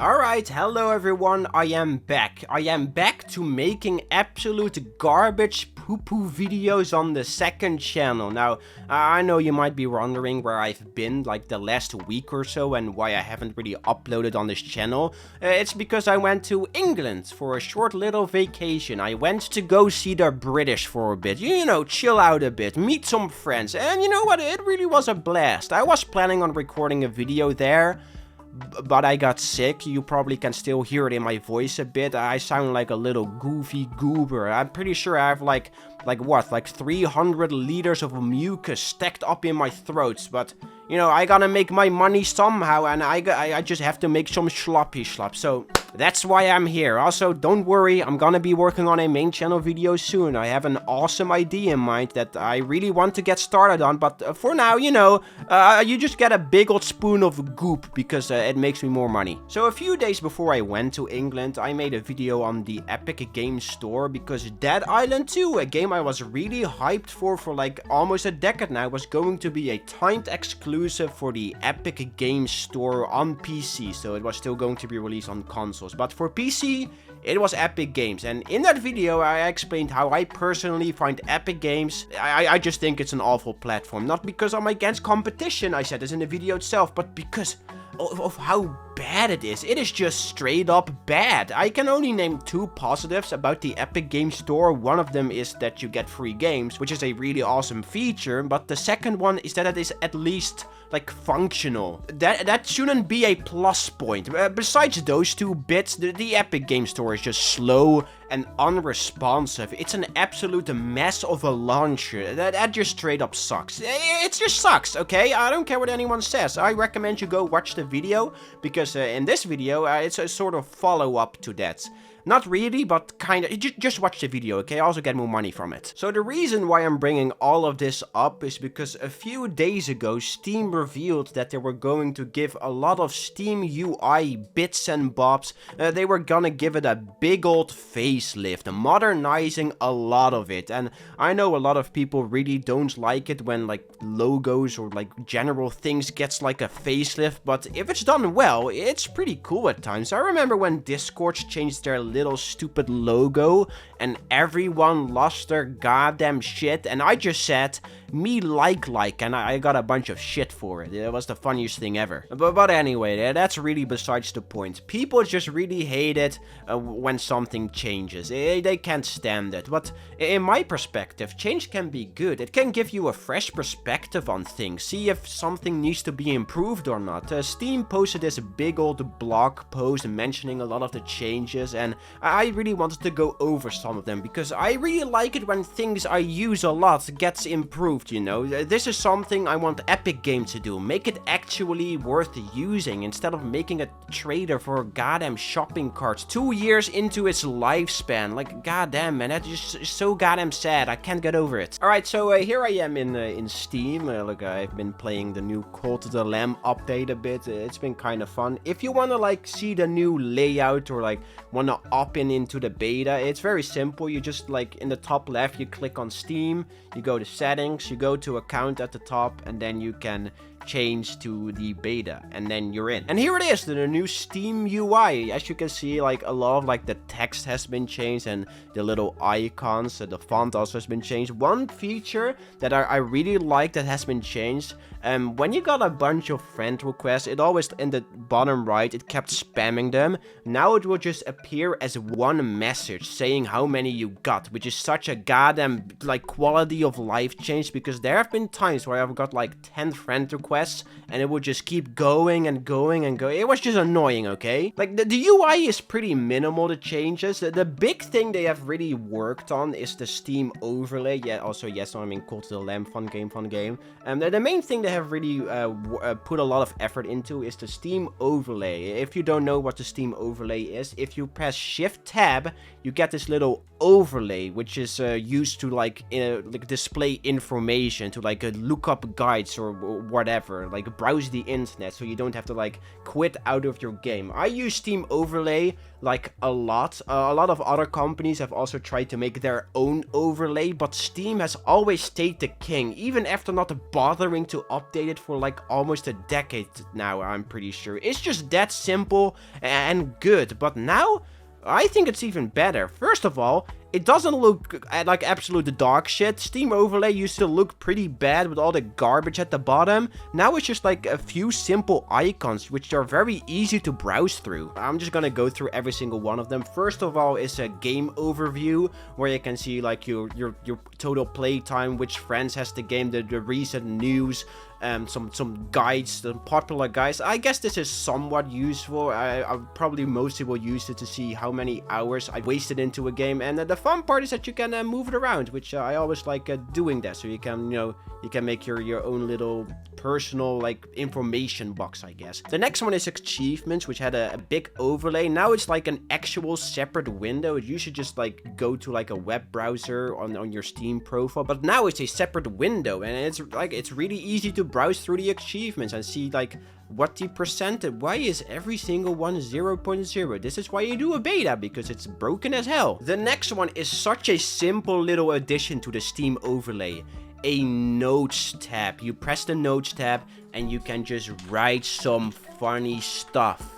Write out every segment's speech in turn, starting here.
Alright, hello everyone, I am back. I am back to making absolute garbage poo-poo videos on the second channel. Now, I know you might be wondering where I've been like the last week or so and why I haven't really uploaded on this channel. It's because I went to England for a short little vacation. I went to go see the British for a bit, you know, chill out a bit, meet some friends, and you know what, it really was a blast. I was planning on recording a video there, but I got sick. You probably can still hear it in my voice a bit. I sound like a little goofy goober. I'm pretty sure I have like 300 liters of mucus stacked up in my throat. But, you know, I gotta make my money somehow, and I just have to make some sloppy slop. So that's why I'm here. Also, don't worry, I'm gonna be working on a main channel video soon. I have an awesome idea in mind that I really want to get started on, but for now, you know, you just get a big old spoon of goop because it makes me more money. So a few days before I went to England, I made a video on the Epic Games Store because Dead Island 2, a game I was really hyped for like almost a decade now, was going to be a timed exclusive for the Epic Games Store on PC, so it was still going to be released on consoles. But for PC, it was Epic Games, and in that video I explained how I personally find Epic Games. I just think it's an awful platform. Not because I'm against competition, I said this in the video itself, but because of how bad it is. It is just straight up bad. I can only name two positives about the Epic Games Store. One of them is that you get free games, which is a really awesome feature, but the second one is that it is at least like functional. That shouldn't be a plus point. Besides those two bits, the Epic Games Store is just slow and unresponsive. It's an absolute mess of a launcher. That just straight up sucks. It just sucks, okay? I don't care what anyone says. I recommend you go watch the video, because in this video, it's a sort of follow-up to that. Not really, but kinda. Just watch the video, okay? I also get more money from it. So the reason why I'm bringing all of this up is because a few days ago, Steam revealed that they were going to give a lot of Steam UI bits and bobs. They were gonna give it a big old facelift, modernizing a lot of it. And I know a lot of people really don't like it when like logos or like general things gets like a facelift, but if it's done well, it's pretty cool at times. I remember when Discord changed their little stupid logo and everyone lost their goddamn shit, and I just said me like and I got a bunch of shit for it. It was the funniest thing ever. But anyway, that's really besides the point. People just really hate it when something changes. They can't stand it. But in my perspective, change can be good. It can give you a fresh perspective on things. See if something needs to be improved or not. Steam posted this big old blog post mentioning a lot of the changes, and I really wanted to go over some of them because I really like it when things I use a lot gets improved, you know. This is something I want Epic Games to do. Make it actually worth using instead of making a trader for goddamn shopping carts 2 years into its lifespan. Like, goddamn, man, that's just so goddamn sad. I can't get over it. Alright, so here I am in Steam. Look, I've been playing the new Cult of the Lamb update a bit. It's been kind of fun. If you want to like see the new layout or like want to opt into the beta, it's very simple. You just like in the top left, you click on Steam, you go to settings, you go to account at the top, and then you can change to the beta, and then you're in. And here it is, the new Steam UI. As you can see, like a lot of like the text has been changed and the little icons, the font also has been changed. One feature that I really like that has been changed, when you got a bunch of friend requests, it always in the bottom right, it kept spamming them. Now it will just appear as one message saying how many you got, which is such a goddamn like quality of life change, because there have been times where I've got like 10 friend requests and it would just keep going and going and going. It was just annoying, okay? Like the UI is pretty minimal, the changes. The big thing they have really worked on is the Steam overlay. Yeah, also yes, I mean Cult of the Lamb, fun game. The main thing they have really put a lot of effort into is the Steam overlay. If you don't know what the Steam overlay is, if you press Shift Tab, you get this little overlay, which is used to like display information, to like look up guides or whatever. whatever, like browse the internet so you don't have to like quit out of your game. I use Steam Overlay like a lot. A lot of other companies have also tried to make their own overlay, but Steam has always stayed the king, even after not bothering to update it for like almost a decade now, I'm pretty sure. It's just that simple and good, but now I think it's even better. First of all, it doesn't look like absolute dog shit. Steam Overlay used to look pretty bad with all the garbage at the bottom. Now it's just like a few simple icons, which are very easy to browse through. I'm just gonna go through every single one of them. First of all is a game overview, where you can see like your total play time, which friends has the game, the recent news, some guides, some popular guides. I guess this is somewhat useful. I probably mostly will use it to see how many hours I wasted into a game, and the fun part is that you can move it around, which I always like doing that. So you can, you can make your own little personal like information box, I guess. The next one is achievements, which had a big overlay. Now it's like an actual separate window. You should just like go to like a web browser on your Steam profile, but now it's a separate window, and it's really easy to browse through the achievements and see like what the percentage. Why is every single one 0.0? This is why you do a beta, because it's broken as hell. The next one is such a simple little addition to the Steam Overlay. A notes tab. You press the notes tab and you can just write some funny stuff.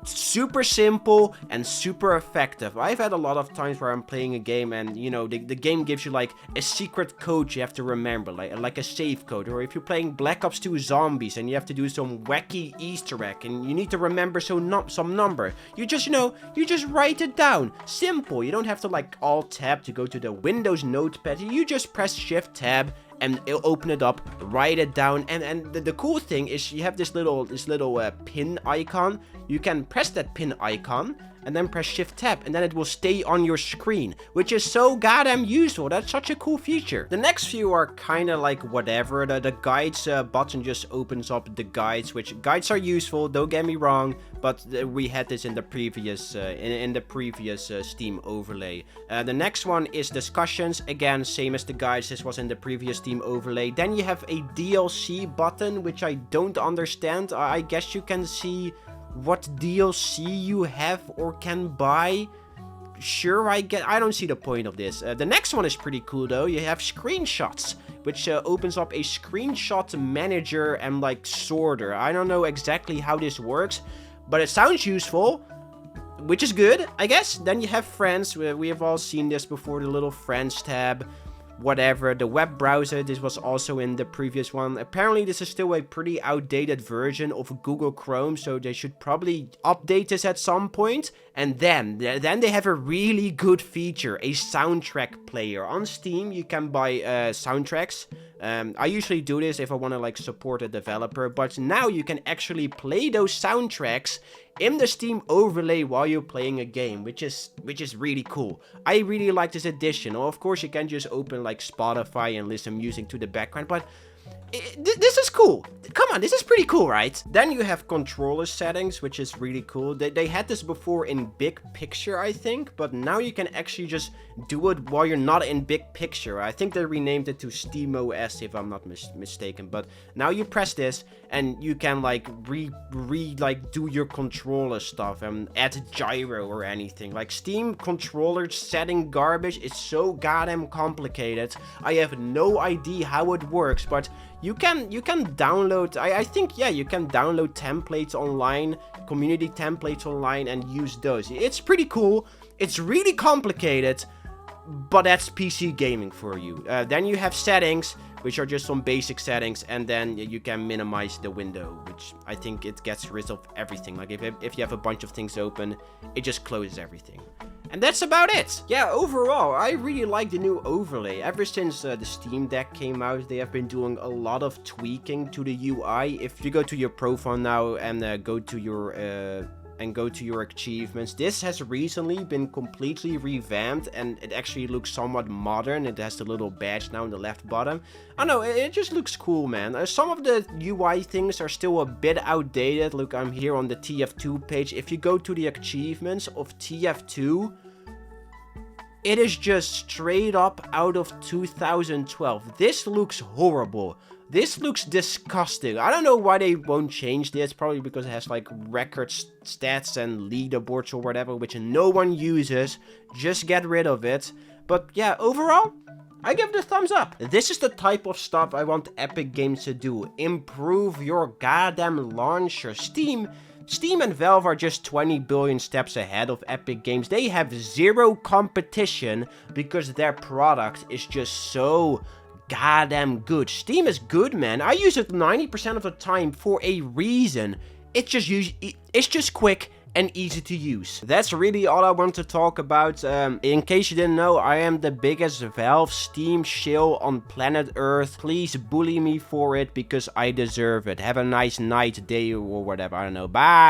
Super simple and super effective. I've had a lot of times where I'm playing a game and, the game gives you like a secret code you have to remember, like a save code. Or if you're playing Black Ops 2 Zombies and you have to do some wacky Easter egg and you need to remember some number. You just write it down. Simple. You don't have to like alt tab to go to the Windows notepad. You just press Shift tab and it'll open it up, write it down, and the cool thing is you have this little pin icon. You can press that pin icon and then press Shift tab, and then it will stay on your screen, which is so goddamn useful. That's such a cool feature. The next few are kind of like whatever. The guides button just opens up the guides, which guides are useful, don't get me wrong, but we had this in the previous Steam Overlay. The next one is discussions. Again, same as the guides, this was in the previous Steam Overlay. Then you have a DLC button, which I don't understand. I guess you can see what DLC you have or can buy. Sure, I don't see the point of this. The next one is pretty cool though. You have screenshots, which opens up a screenshot manager and like sorter. I don't know exactly how this works, but it sounds useful, which is good, I guess. Then you have friends. We have all seen this before, the little friends tab. Whatever, the web browser, this was also in the previous one. Apparently this is still a pretty outdated version of Google Chrome, so they should probably update this at some point. And then they have a really good feature, a soundtrack player. On Steam you can buy soundtracks. I usually do this if I want to like support a developer, but now you can actually play those soundtracks in the Steam Overlay while you're playing a game, which is really cool. I really like this addition. Well, of course you can just open like Spotify and listen music to the background, but this is cool. Come on, this is pretty cool, right? Then you have controller settings, which is really cool. They had this before in Big Picture, I think, but now you can actually just do it while you're not in Big Picture. I think they renamed it to SteamOS, if I'm not mistaken. But now you press this and you can like do your controller stuff and add gyro or anything. Like Steam controller setting garbage is so goddamn complicated. I have no idea how it works, but you can download, I think, yeah, you can download templates online, community templates online, and use those. It's pretty cool. It's really complicated, but that's PC gaming for you. Then you have settings, which are just some basic settings, and then you can minimize the window, which I think it gets rid of everything. Like if you have a bunch of things open, it just closes everything. And that's about it. Yeah, overall, I really like the new overlay. Ever since the Steam Deck came out, they have been doing a lot of tweaking to the UI. If you go to your profile now and go to your achievements, this has recently been completely revamped, and it actually looks somewhat modern. It has the little badge now in the left bottom. I don't know, it just looks cool, man. Some of the UI things are still a bit outdated. Look, I'm here on the TF2 page. If you go to the achievements of TF2, it is just straight up out of 2012. This looks horrible. This looks disgusting. I don't know why they won't change this. Probably because it has like record stats and leaderboards or whatever, which no one uses. Just get rid of it. But yeah, overall, I give it a thumbs up. This is the type of stuff I want Epic Games to do. Improve your goddamn launcher. Steam and Valve are just 20 billion steps ahead of Epic Games. They have zero competition because their product is just so goddamn good. Steam is good, man. I use it 90% of the time for a reason. It's just quick and easy to use. That's really all I want to talk about. In case you didn't know, I am the biggest Valve Steam shill on planet Earth. Please bully me for it because I deserve it. Have a nice night, day, or whatever. I don't know. Bye.